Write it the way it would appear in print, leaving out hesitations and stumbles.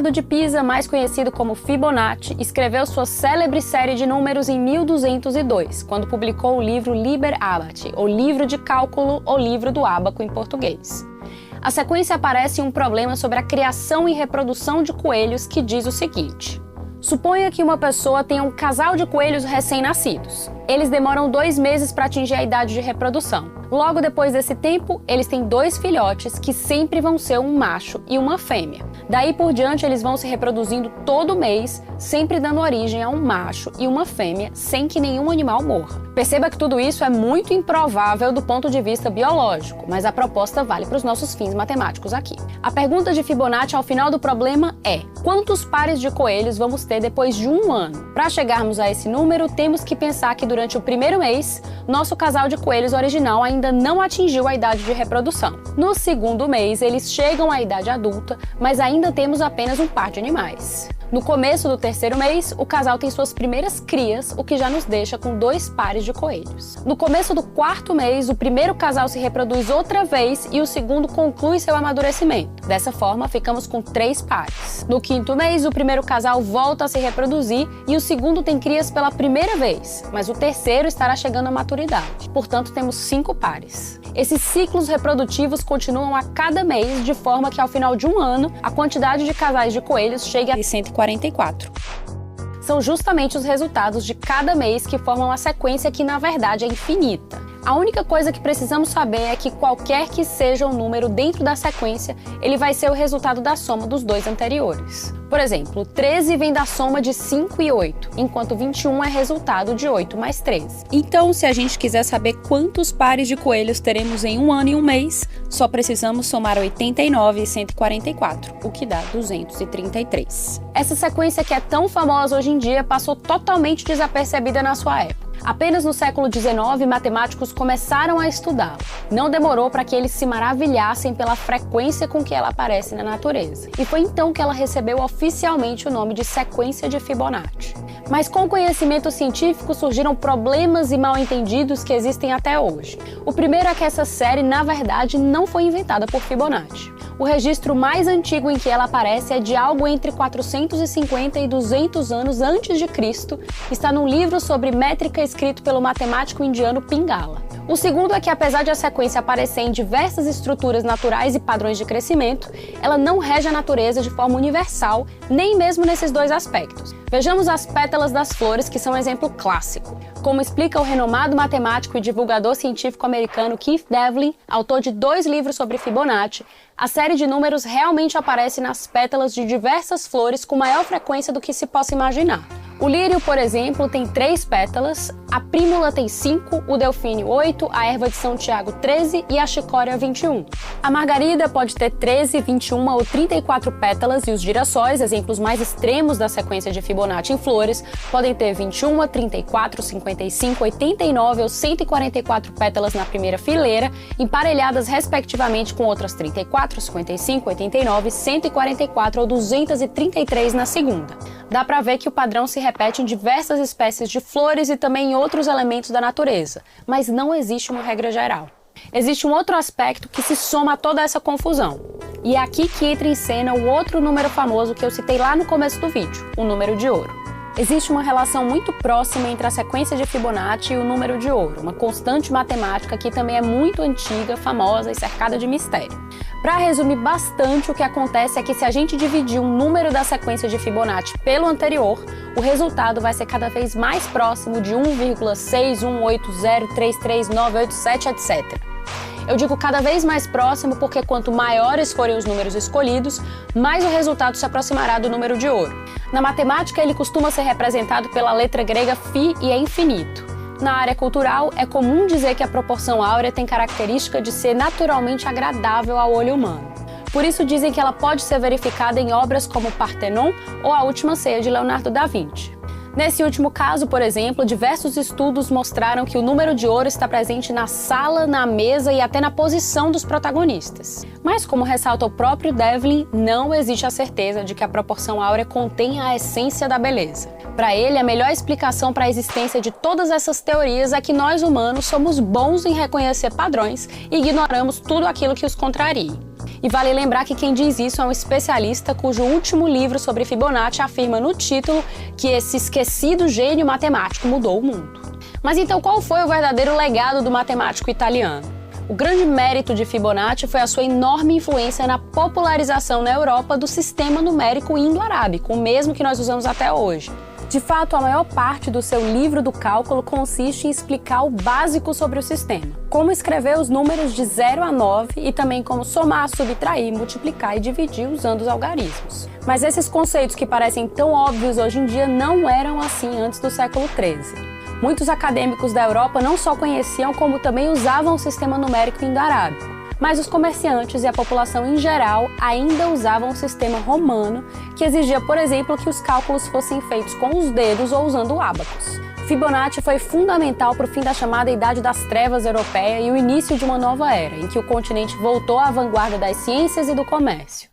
Leonardo de Pisa, mais conhecido como Fibonacci, escreveu sua célebre série de números em 1202, quando publicou o livro Liber Abaci, ou Livro de Cálculo ou Livro do Ábaco em português. A sequência aparece em um problema sobre a criação e reprodução de coelhos que diz o seguinte: suponha que uma pessoa tenha um casal de coelhos recém-nascidos. Eles demoram 2 meses para atingir a idade de reprodução. Logo depois desse tempo, eles têm 2 filhotes que sempre vão ser um macho e uma fêmea. Daí por diante, eles vão se reproduzindo todo mês, sempre dando origem a um macho e uma fêmea, sem que nenhum animal morra. Perceba que tudo isso é muito improvável do ponto de vista biológico, mas a proposta vale para os nossos fins matemáticos aqui. A pergunta de Fibonacci ao final do problema é: quantos pares de coelhos vamos ter depois de 1 ano? Para chegarmos a esse número, temos que pensar que durante o primeiro mês, nosso casal de coelhos original ainda não atingiu a idade de reprodução. No segundo mês, eles chegam à idade adulta, mas ainda temos apenas um par de animais. No começo do terceiro mês, o casal tem suas primeiras crias, o que já nos deixa com 2 pares de coelhos. No começo do 4º mês, o primeiro casal se reproduz outra vez e o segundo conclui seu amadurecimento. Dessa forma, ficamos com 3 pares. No 5º mês, o primeiro casal volta a se reproduzir e o segundo tem crias pela primeira vez, mas o terceiro estará chegando à maturidade. Portanto, temos 5 pares. Esses ciclos reprodutivos continuam a cada mês, de forma que ao final de 1 ano, a quantidade de casais de coelhos chegue a 144. São justamente os resultados de cada mês que formam a sequência que, na verdade, é infinita. A única coisa que precisamos saber é que qualquer que seja o número dentro da sequência, ele vai ser o resultado da soma dos 2 anteriores. Por exemplo, 13 vem da soma de 5 e 8, enquanto 21 é resultado de 8 mais 13. Então, se a gente quiser saber quantos pares de coelhos teremos em 1 ano e 1 mês, só precisamos somar 89 e 144, o que dá 233. Essa sequência que é tão famosa hoje em dia passou totalmente desapercebida na sua época. Apenas no século XIX, matemáticos começaram a estudá-la. Não demorou para que eles se maravilhassem pela frequência com que ela aparece na natureza. E foi então que ela recebeu oficialmente o nome de sequência de Fibonacci. Mas com o conhecimento científico surgiram problemas e mal-entendidos que existem até hoje. O primeiro é que essa série, na verdade, não foi inventada por Fibonacci. O registro mais antigo em que ela aparece é de algo entre 450 e 200 anos antes de Cristo, está num livro sobre métrica escrito pelo matemático indiano Pingala. O segundo é que, apesar de a sequência aparecer em diversas estruturas naturais e padrões de crescimento, ela não rege a natureza de forma universal, nem mesmo nesses 2 aspectos. Vejamos as pétalas das flores, que são um exemplo clássico. Como explica o renomado matemático e divulgador científico americano Keith Devlin, autor de 2 livros sobre Fibonacci, a série de números realmente aparece nas pétalas de diversas flores com maior frequência do que se possa imaginar. O lírio, por exemplo, tem 3 pétalas, a prímula tem 5, o delfínio 8, a erva de São Tiago 13 e a chicória 21. A margarida pode ter 13, 21 ou 34 pétalas e os girassóis, exemplos mais extremos da sequência de Fibonacci em flores, podem ter 21, 34, 55, 89 ou 144 pétalas na primeira fileira, emparelhadas respectivamente com outras 34, 55, 89, 144 ou 233 na segunda. Dá pra ver que o padrão se repete em diversas espécies de flores e também em outros elementos da natureza, mas não existe uma regra geral. Existe um outro aspecto que se soma a toda essa confusão. E é aqui que entra em cena o outro número famoso que eu citei lá no começo do vídeo, o número de ouro. Existe uma relação muito próxima entre a sequência de Fibonacci e o número de ouro, uma constante matemática que também é muito antiga, famosa e cercada de mistério. Para resumir bastante, o que acontece é que se a gente dividir um número da sequência de Fibonacci pelo anterior, o resultado vai ser cada vez mais próximo de 1,618033987, etc. Eu digo cada vez mais próximo porque quanto maiores forem os números escolhidos, mais o resultado se aproximará do número de ouro. Na matemática, ele costuma ser representado pela letra grega φ e é infinito. Na área cultural, é comum dizer que a proporção áurea tem característica de ser naturalmente agradável ao olho humano. Por isso dizem que ela pode ser verificada em obras como Parthenon ou A Última Ceia de Leonardo da Vinci. Nesse último caso, por exemplo, diversos estudos mostraram que o número de ouro está presente na sala, na mesa e até na posição dos protagonistas. Mas, como ressalta o próprio Devlin, não existe a certeza de que a proporção áurea contém a essência da beleza. Para ele, a melhor explicação para a existência de todas essas teorias é que nós humanos somos bons em reconhecer padrões e ignoramos tudo aquilo que os contraria. E vale lembrar que quem diz isso é um especialista cujo último livro sobre Fibonacci afirma no título que esse esquecido gênio matemático mudou o mundo. Mas então qual foi o verdadeiro legado do matemático italiano? O grande mérito de Fibonacci foi a sua enorme influência na popularização na Europa do sistema numérico indo-arábico, o mesmo que nós usamos até hoje. De fato, a maior parte do seu livro do cálculo consiste em explicar o básico sobre o sistema, como escrever os números de 0 a 9 e também como somar, subtrair, multiplicar e dividir usando os algarismos. Mas esses conceitos que parecem tão óbvios hoje em dia não eram assim antes do século XIII. Muitos acadêmicos da Europa não só conheciam, como também usavam o sistema numérico indo-arábico. Mas os comerciantes e a população em geral ainda usavam o sistema romano, que exigia, por exemplo, que os cálculos fossem feitos com os dedos ou usando o ábacos. Fibonacci foi fundamental para o fim da chamada Idade das Trevas europeia e o início de uma nova era, em que o continente voltou à vanguarda das ciências e do comércio.